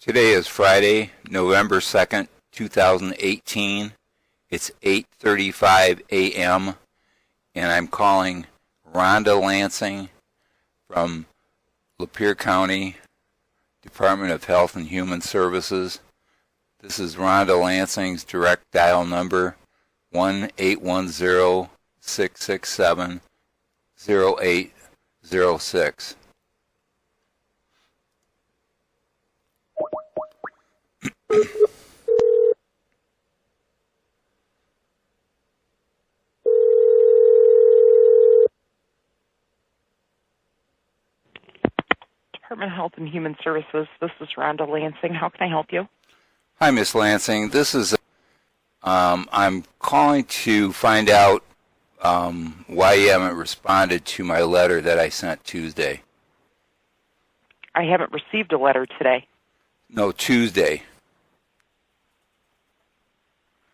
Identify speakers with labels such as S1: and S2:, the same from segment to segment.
S1: Today is Friday, November 2nd, 2018. It's 8:35 a.m. and I'm calling Rhonda Lansing from Lapeer County Department of Health and Human Services. This is Rhonda Lansing's direct dial number, 1-810-667-0806.
S2: Department of Health and Human Services. This is Rhonda Lansing. How can I help you?
S1: Hi, Miss Lansing. This is I'm calling to find out why you haven't responded to my letter that I sent Tuesday.
S2: I haven't received a letter today.
S1: No, Tuesday,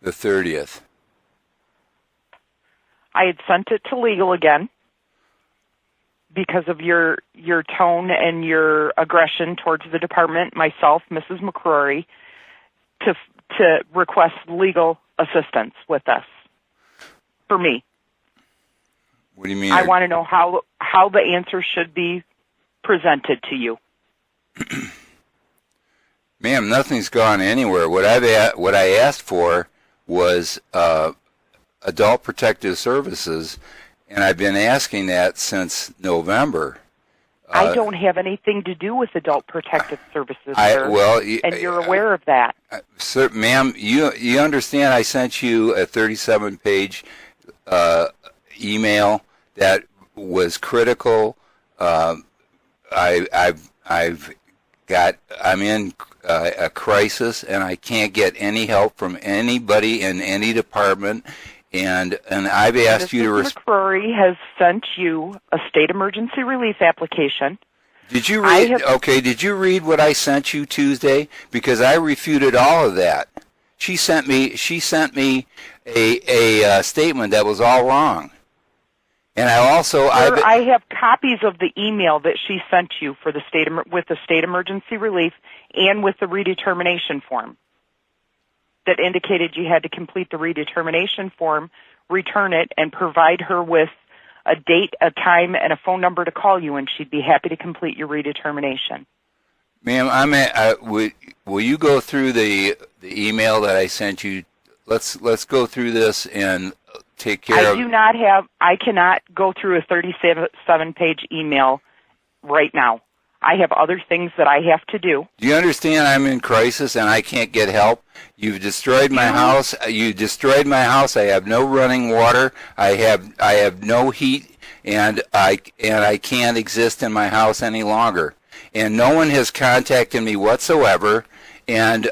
S1: the 30th.
S2: I had sent it to legal again because of your tone and your aggression towards the department, myself, Mrs. McCrory, to request legal assistance with this for me.
S1: What do you mean?
S2: I want to know how the answer should be presented to you.
S1: Ma'am, nothing's gone anywhere. What I asked for was Adult Protective Services, and I've been asking that since November.
S2: I don't have anything to do with Adult Protective Services, sir, and you're aware of that.
S1: Sir, ma'am, you understand I sent you a 37-page email that was critical. I'm in a crisis, and I can't get any help from anybody in any department. And I've asked you to
S2: respond. McCrory has sent you a state emergency relief application.
S1: Did you read? Did you read what I sent you Tuesday? Because I refuted all of that. She sent me a statement that was all wrong. And I also
S2: I have copies of the email that she sent you for the with the state emergency relief and with the redetermination form that indicated you had to complete the redetermination form, return it, and provide her with a date, a time, and a phone number to call you, and she'd be happy to complete your redetermination.
S1: Ma'am, will you go through the email that I sent you? Let's go through this and take care of...
S2: I cannot go through a 37-page email right now. I have other things that I have to do.
S1: Do you understand I'm in crisis and I can't get help? You've destroyed my house. You destroyed my house. I have no running water. I have no heat, and I can't exist in my house any longer. And no one has contacted me whatsoever. And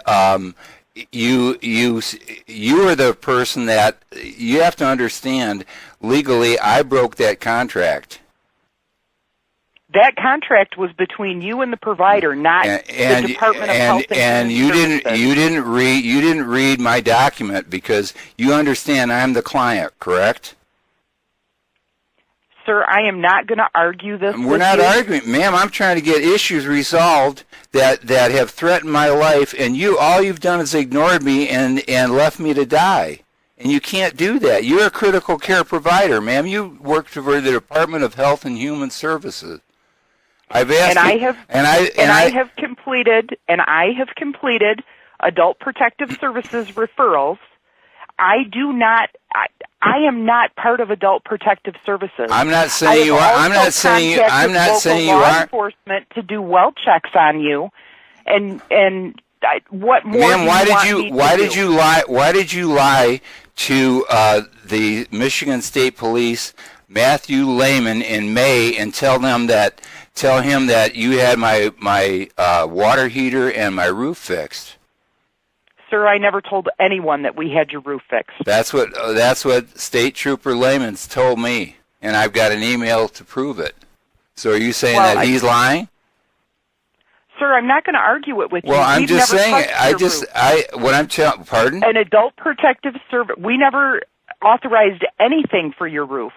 S1: you are the person that you have to understand. Legally, I broke that contract.
S2: That contract was between you and the provider, not the Department of Health and Human Services.
S1: And you didn't read my document because you understand I'm the client, correct?
S2: Sir, I am not going to argue this.
S1: We're not arguing, ma'am. I'm trying to get issues resolved that have threatened my life, and all you've done is ignored me and left me to die. And you can't do that. You're a critical care provider, ma'am. You work for the Department of Health and Human Services. I've asked
S2: I have completed Adult Protective Services referrals. I am not part of Adult Protective Services.
S1: I'm not saying you are. I'm not saying you are.
S2: Law enforcement to do well checks on you, and what more?
S1: Ma'am, why did you lie to the Michigan State Police, Matthew Lehman, in May and tell him that you had my water heater and my roof fixed?
S2: Sir, I never told anyone that we had your roof fixed.
S1: That's what State Trooper Lehman's told me, and I've got an email to prove it. So are you saying that he's lying?
S2: Sir, I'm not going to argue it with you.
S1: Well, I'm just saying. Pardon?
S2: An Adult Protective Service. We never authorized anything for your roof.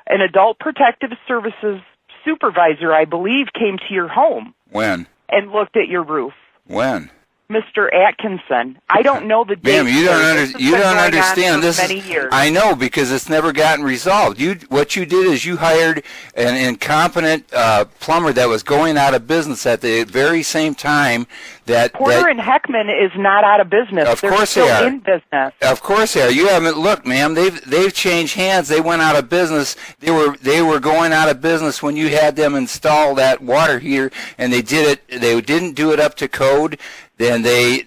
S2: An Adult Protective Services supervisor, I believe, came to your home.
S1: When?
S2: And looked at your roof.
S1: When?
S2: Mr. Atkinson. I don't know the date.
S1: Ma'am, you don't understand. This
S2: many
S1: is
S2: years.
S1: I know, because it's never gotten resolved. What you did is you hired an incompetent plumber that was going out of business at the very same time that
S2: Porter and Heckman is not out of business.
S1: Of
S2: They're
S1: course
S2: still
S1: they are.
S2: in business.
S1: Of course they are. You haven't looked, ma'am. They've changed hands. They went out of business. They were going out of business when you had them install that water heater, and they didn't do it up to code. Then they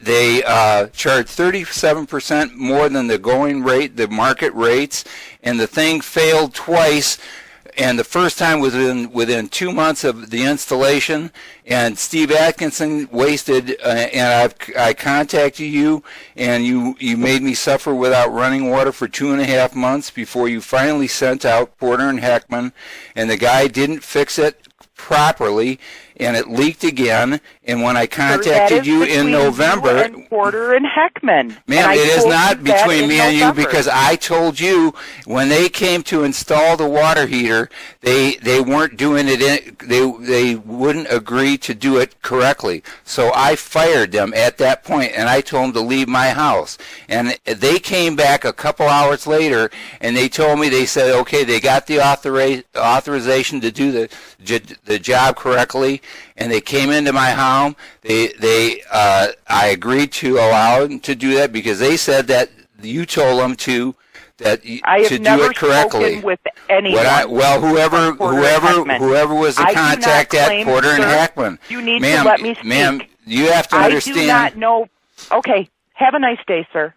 S1: charged 37% more than the going rate, the market rates, and the thing failed twice. And the first time was within 2 months of the installation. And Steve Atkinson wasted, and I contacted you, and you made me suffer without running water for 2.5 months before you finally sent out Porter and Heckman, and the guy didn't fix it properly, and it leaked again. And when I contacted you in November,
S2: you and Porter and Heckman,
S1: ma'am, it is not between me and you, because I told you when they came to install the water heater, they weren't doing it. They wouldn't agree to do it correctly. So I fired them at that point, and I told them to leave my house. And they came back a couple hours later, and they told me, they said, okay, they got the authorization to do the job correctly, and they came into my home. I agreed to allow them to do that because they said that you told them to do it correctly.
S2: Spoken with anyone.
S1: Whoever was the contact at Porter and Heckman.
S2: You need to let me speak.
S1: Ma'am, you have to understand.
S2: I do not know. Okay, have a nice day, sir.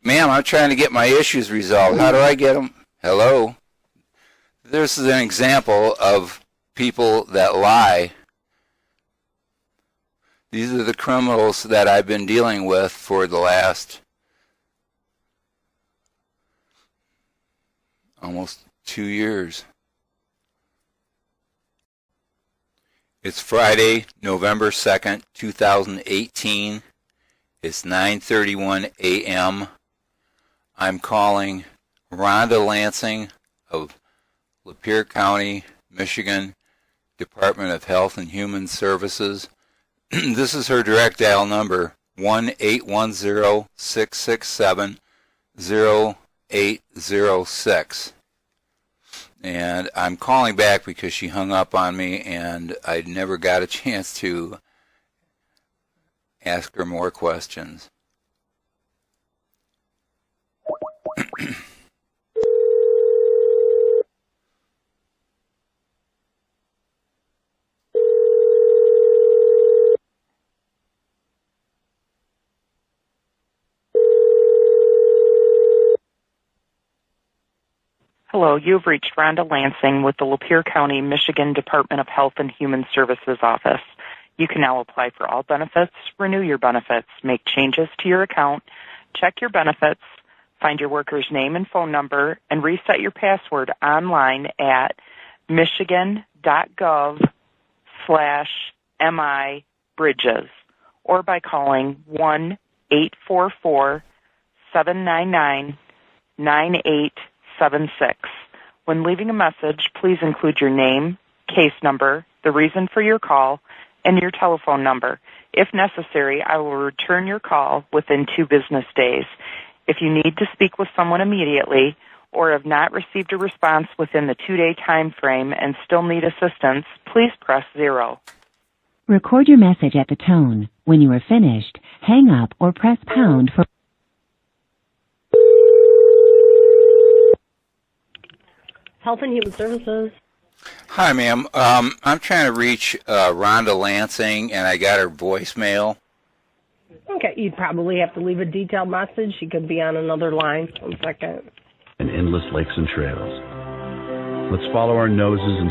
S1: Ma'am, I'm trying to get my issues resolved. How do I get them? Hello? This is an example of people that lie. These are the criminals that I've been dealing with for the last almost 2 years. It's Friday, November 2nd, 2018. It's 9:31 a.m. I'm calling Rhonda Lansing of Lapeer County, Michigan, Department of Health and Human Services. This is her direct dial number, 1-810-667-0806. And I'm calling back because she hung up on me, and I never got a chance to ask her more questions.
S2: Hello, you've reached Rhonda Lansing with the Lapeer County, Michigan Department of Health and Human Services office. You can now apply for all benefits, renew your benefits, make changes to your account, check your benefits, find your worker's name and phone number, and reset your password online at michigan.gov/MI-Bridges or by calling 1-844-799-9876. When leaving a message, please include your name, case number, the reason for your call, and your telephone number. If necessary, I will return your call within 2 business days. If you need to speak with someone immediately or have not received a response within the 2-day time frame and still need assistance, please press 0.
S3: Record your message at the tone. When you are finished, hang up or press pound for...
S4: Health and Human Services.
S1: Hi, ma'am. I'm trying to reach Rhonda Lansing, and I got her voicemail.
S4: Okay, you'd probably have to leave a detailed message. She could be on another line. 1 second.
S5: And endless lakes and trails. Let's follow our noses and...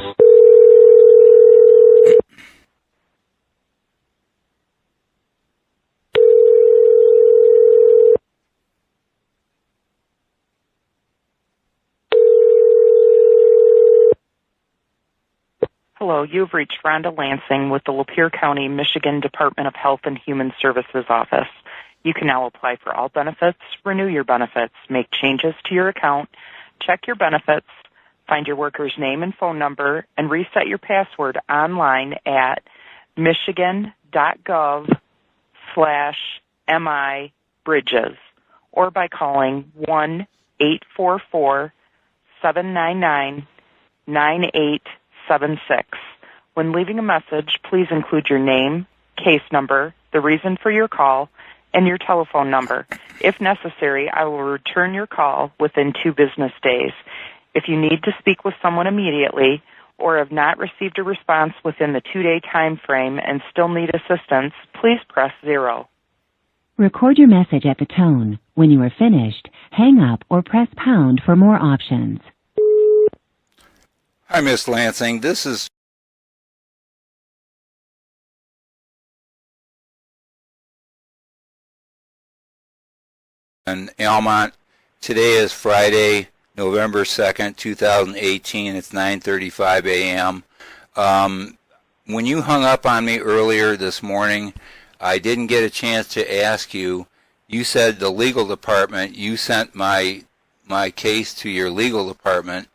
S2: Hello, you've reached Rhonda Lansing with the Lapeer County, Michigan Department of Health and Human Services office. You can now apply for all benefits, renew your benefits, make changes to your account, check your benefits, find your worker's name and phone number, and reset your password online at michigan.gov/ /MI Bridges, or by calling 1-844-799-9876. When leaving a message, please include your name, case number, the reason for your call, and your telephone number. If necessary, I will return your call within 2 business days. If you need to speak with someone immediately or have not received a response within the 2-day time frame and still need assistance, please press 0.
S3: Record your message at the tone. When you are finished, hang up or press pound for more options.
S1: Hi, Miss Lansing. This is in Almont. Today is Friday, November 2nd, 2018. It's 9:35 a.m. When you hung up on me earlier this morning, I didn't get a chance to ask you. You said the legal department, you sent my case to your legal department.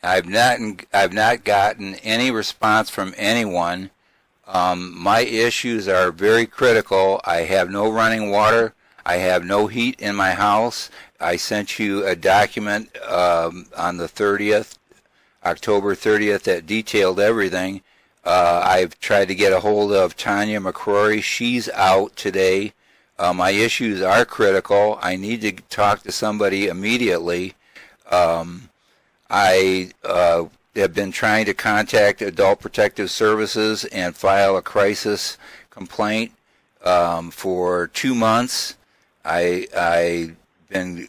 S1: I've not gotten any response from anyone. My issues are very critical. I have no running water. I have no heat in my house. I sent you a document on the 30th, October 30th, that detailed everything. I've tried to get a hold of Tanya McCrory. She's out today. My issues are critical. I need to talk to somebody immediately. I have been trying to contact Adult Protective Services and file a crisis complaint for 2 months. I've been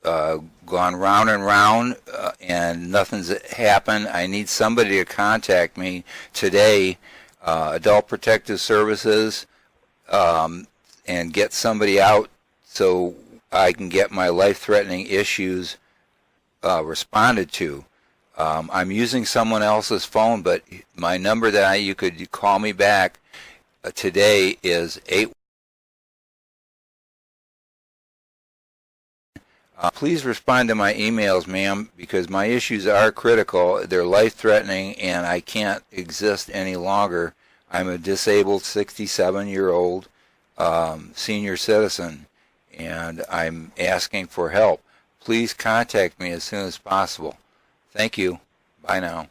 S1: gone round and round, and nothing's happened. I need somebody to contact me today, Adult Protective Services, and get somebody out so I can get my life-threatening issues responded to. I'm using someone else's phone, but my number that you could call me back today is 8. Please respond to my emails, ma'am, because my issues are critical. They're life-threatening, and I can't exist any longer. I'm a disabled 67-year-old senior citizen, and I'm asking for help. Please contact me as soon as possible. Thank you. Bye now.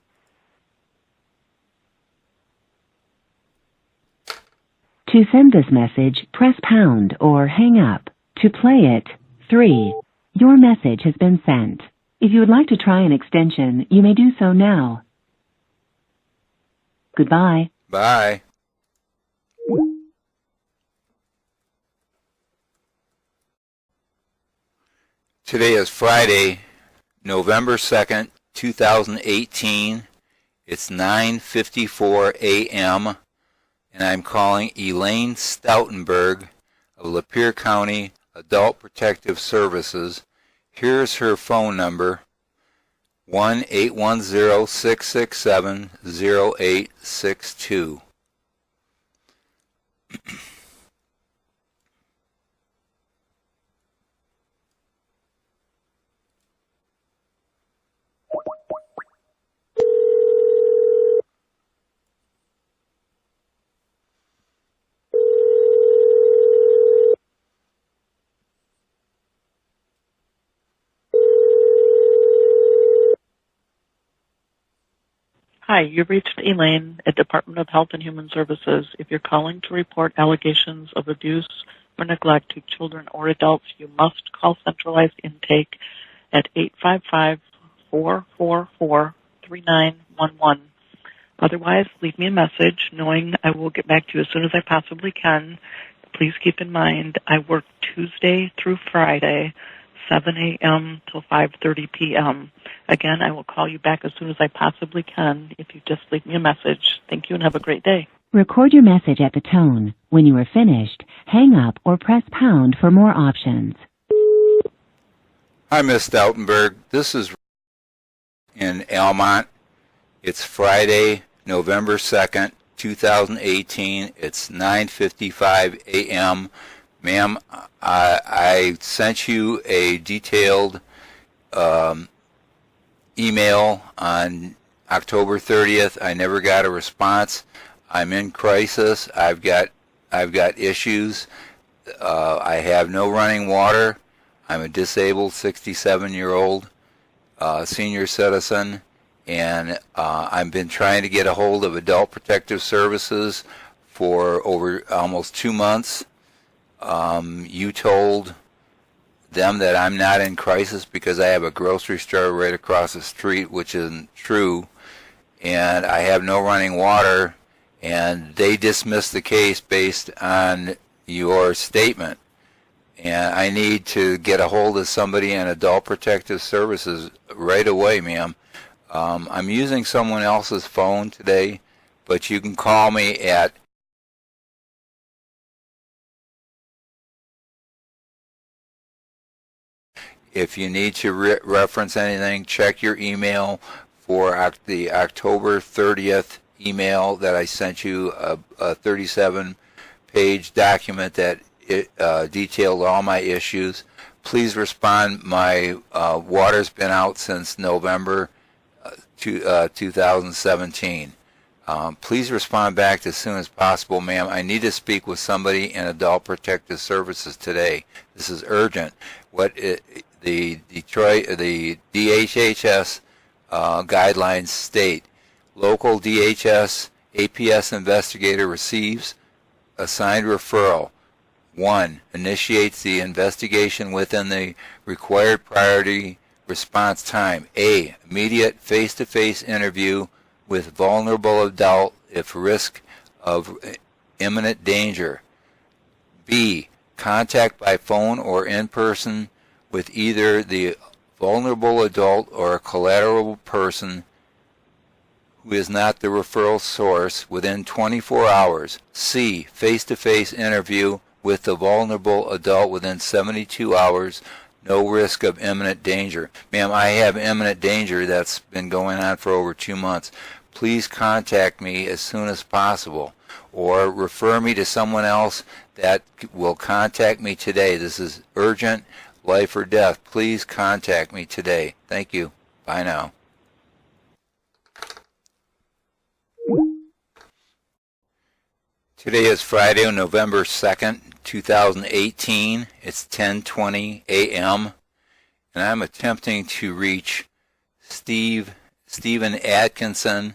S3: To send this message, press pound or hang up. To play it, 3. Your message has been sent. If you would like to try an extension, you may do so now. Goodbye.
S1: Bye. Today is Friday, November 2nd, 2018. It's 9:54 a.m. and I'm calling Elaine Stoutenburg of Lapeer County Adult Protective Services. Here's her phone number, 1-810-667-0862.
S6: Hi, you've reached Elaine at Department of Health and Human Services. If you're calling to report allegations of abuse or neglect to children or adults, you must call centralized intake at 855-444-3911. Otherwise, leave me a message knowing I will get back to you as soon as I possibly can. Please keep in mind I work Tuesday through Friday, 7 a.m. till 5:30 p.m. Again, I will call you back as soon as I possibly can if you just leave me a message. Thank you and have a great day.
S3: Record your message at the tone. When you are finished, hang up or press pound for more options.
S1: Hi, Miss Stoutenburg. This is in Almont. It's Friday, November 2nd, 2018. It's 9:55 a.m. Ma'am, I sent you a detailed email on October 30th. I never got a response. I'm in crisis. I've got issues. I have no running water. I'm a disabled 67-year-old senior citizen, and I've been trying to get a hold of Adult Protective Services for over almost 2 months. You told them that I'm not in crisis because I have a grocery store right across the street, which isn't true, and I have no running water, and they dismissed the case based on your statement. And I need to get a hold of somebody in Adult Protective Services right away, ma'am. I'm using someone else's phone today, but you can call me at if you need to reference anything, check your email for the October 30th email that I sent you, a 37-page document that detailed all my issues. Please respond. My water's been out since November 2017. Please respond back as soon as possible, ma'am. I need to speak with somebody in Adult Protective Services today. This is urgent. The DHHS guidelines state, local DHS APS investigator receives assigned referral. 1. Initiates the investigation within the required priority response time. A. Immediate face-to-face interview with vulnerable adult if risk of imminent danger. B. Contact by phone or in person with either the vulnerable adult or a collateral person who is not the referral source within 24 hours. C. Face-to-face interview with the vulnerable adult within 72 hours. No risk of imminent danger. Ma'am, I have imminent danger that's been going on for over 2 months. Please contact me as soon as possible, or refer me to someone else that will contact me today. This is urgent, life or death. Please contact me today. Thank you. Bye now. Today is Friday, November 2nd, 2018. It's 10:20 a.m. and I'm attempting to reach Stephen Atkinson.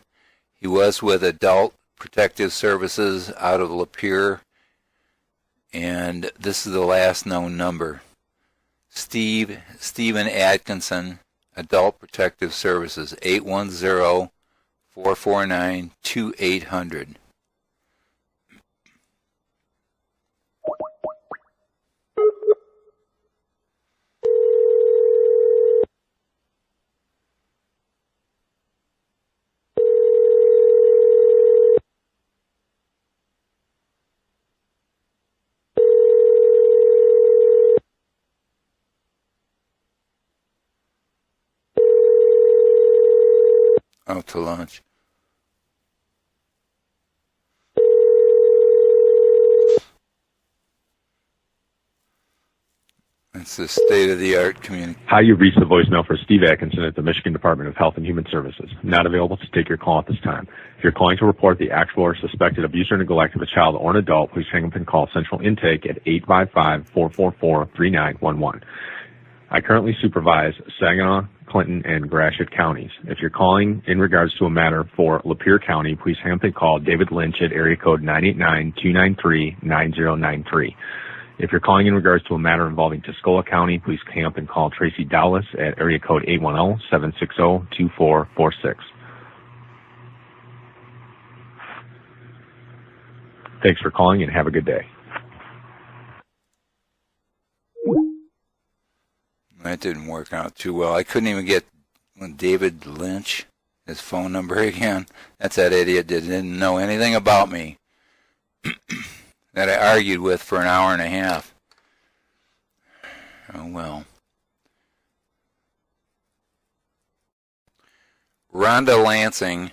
S1: He was with Adult Protective Services out of Lapeer, and this is the last known number. Stephen Atkinson, Adult Protective Services, 810-449-2800. Out to lunch. It's the state-of-the-art community.
S7: Hi, you've reached the voicemail for Steve Atkinson at the Michigan Department of Health and Human Services. Not available to take your call at this time. If you're calling to report the actual or suspected abuse or neglect of a child or an adult, please hang up and call Central Intake at 855-444-3911. I currently supervise Saginaw, Clinton, and Gratiot counties. If you're calling in regards to a matter for Lapeer County, please hang up and call David Lynch at area code 989-293-9093. If you're calling in regards to a matter involving Tuscola County, please hang up and call Tracy Dowless at area code 810-760-2446. Thanks for calling and have a good day.
S1: That didn't work out too well. I couldn't even get David Lynch, his phone number again. That's that idiot that didn't know anything about me that I argued with for an hour and a half. Oh, well. Rhonda Lansing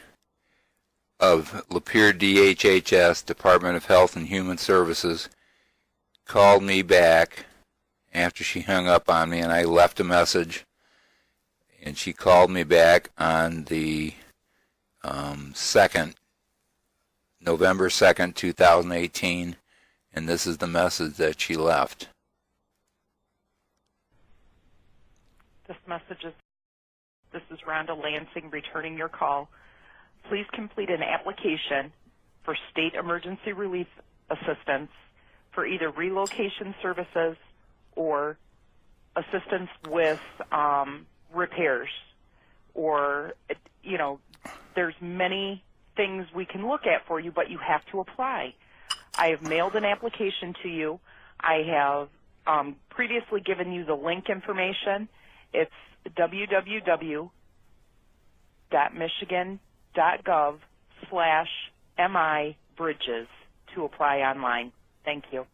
S1: of Lapeer DHHS, Department of Health and Human Services, called me back after she hung up on me, and I left a message, and she called me back on the November 2nd, 2018, And this is the message that she left.
S2: This is Rhonda Lansing returning your call. Please complete an application for state emergency relief assistance for either relocation services or assistance with repairs, or, you know, there's many things we can look at for you, but you have to apply. I have mailed an application to you. I have previously given you the link information. It's www.michigan.gov/MI bridges to apply online. Thank you.